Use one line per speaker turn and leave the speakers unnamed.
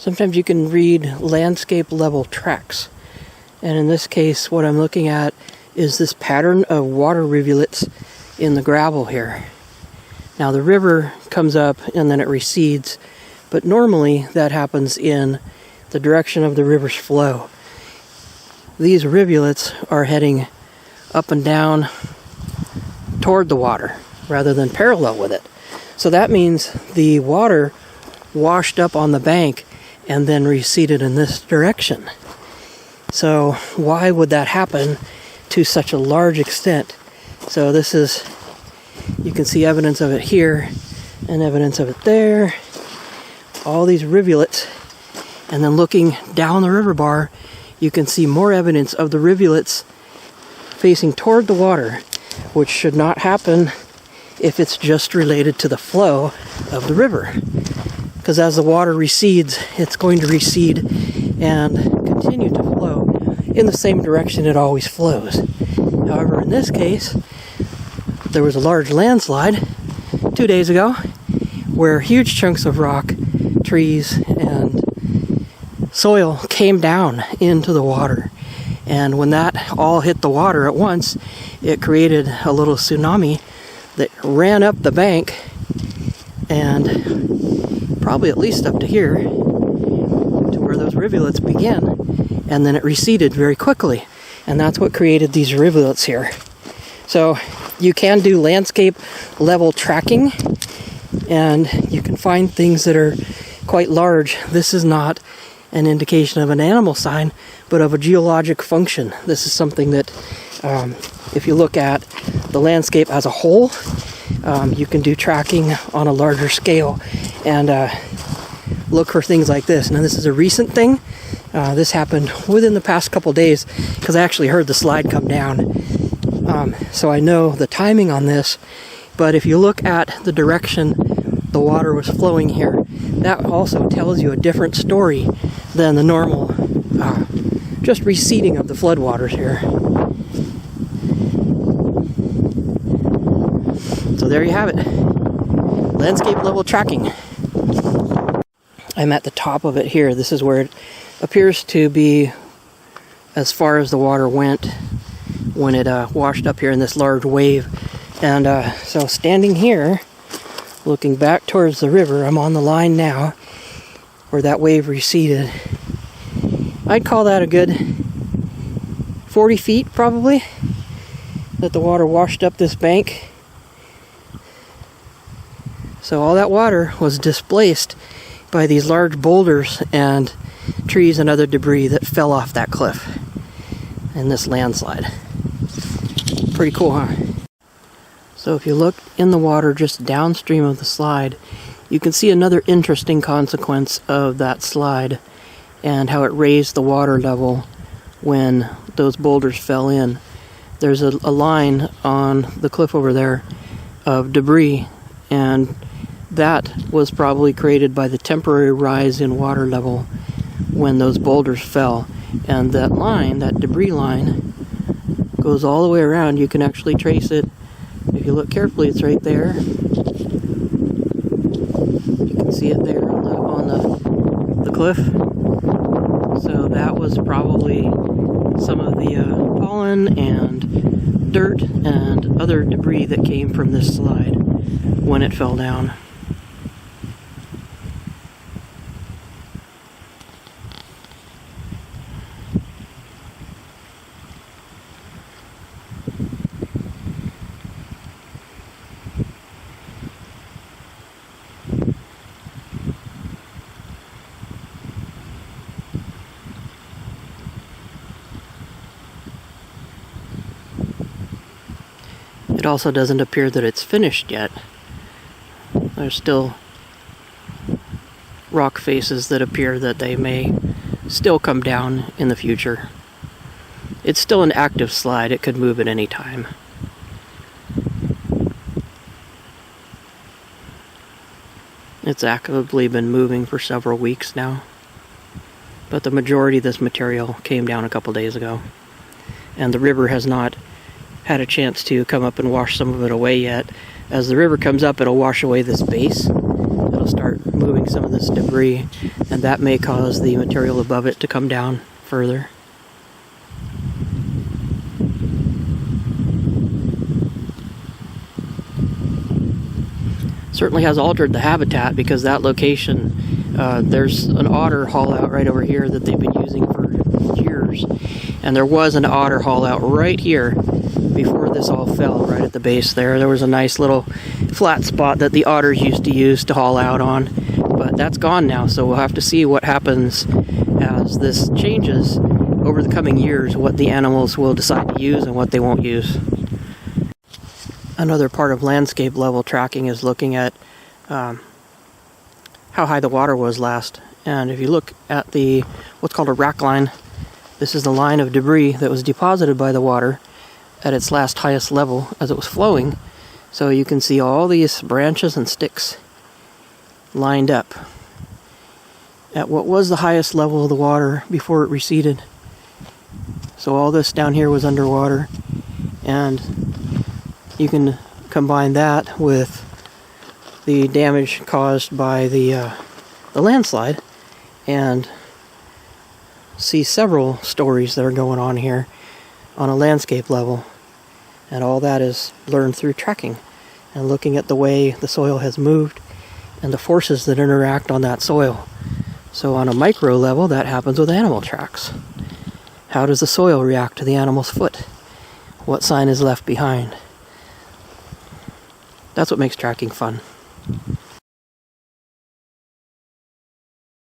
Sometimes you can read landscape level tracks. And in this case, what I'm looking at is this pattern of water rivulets in the gravel here. Now the river comes up and then it recedes, but normally that happens in the direction of the river's flow. These rivulets are heading up and down toward the water rather than parallel with it. So that means the water washed up on the bank and then receded in this direction. So why would that happen to such a large extent? So this is, you can see evidence of it here and evidence of it there. All these rivulets. And then looking down the river bar, you can see more evidence of the rivulets facing toward the water, which should not happen if it's just related to the flow of the river. Because as the water recedes, it's going to recede and continue to flow in the same direction it always flows. However, in this case, there was a large landslide 2 days ago where huge chunks of rock, trees, and soil came down into the water. And when that all hit the water at once, it created a little tsunami that ran up the bank and probably at least up to here to where those rivulets begin, and then it receded very quickly, and that's what created these rivulets here. So you can do landscape level tracking and you can find things that are quite large. This is not an indication of an animal sign, but of a geologic function. This is something that if you look at the landscape as a whole, you can do tracking on a larger scale and look for things like this. Now this is a recent thing. This happened within the past couple days because I actually heard the slide come down. So I know the timing on this, but if you look at the direction the water was flowing here, that also tells you a different story than the normal just receding of the floodwaters here. So there you have it. Landscape level tracking. I'm at the top of it here. This is where it appears to be as far as the water went when it washed up here in this large wave. And so standing here, looking back towards the river, I'm on the line now where that wave receded. I'd call that a good 40 feet probably that the water washed up this bank. So all that water was displaced by these large boulders and trees and other debris that fell off that cliff in this landslide. Pretty cool, huh? So if you look in the water just downstream of the slide, you can see another interesting consequence of that slide and how it raised the water level when those boulders fell in. There's a line on the cliff over there of debris, and that was probably created by the temporary rise in water level when those boulders fell. And that line, that debris line, goes all the way around. You can actually trace it. If you look carefully, it's right there. You can see it there on the cliff. So that was probably some of the pollen and dirt and other debris that came from this slide when it fell down. It also doesn't appear that it's finished yet. There's still rock faces that appear that they may still come down in the future. It's still an active slide. It could move at any time. It's actively been moving for several weeks now. But the majority of this material came down a couple days ago. And the river has not had a chance to come up and wash some of it away yet. As the river comes up, it'll wash away this base. It'll to start moving some of this debris, and that may cause the material above it to come down further. Certainly has altered the habitat, because that location, there's an otter haul out right over here that they've been using for years, and there was an otter haul out right here before this all fell. Right at the base there was a nice little flat spot that the otters used to use to haul out on, but that's gone now, so we'll have to see what happens as this changes over the coming years, what the animals will decide to use and what they won't use. Another part of landscape level tracking is looking at how high the water was last. And if you look at the what's called a rack line, this is the line of debris that was deposited by the water at its last highest level as it was flowing. So you can see all these branches and sticks lined up at what was the highest level of the water before it receded. So all this down here was underwater, and you can combine that with the damage caused by the landslide and see several stories that are going on here on a landscape level. And all that is learned through tracking and looking at the way the soil has moved and the forces that interact on that soil. So on a micro level, that happens with animal tracks. How does the soil react to the animal's foot? What sign is left behind? That's what makes tracking fun.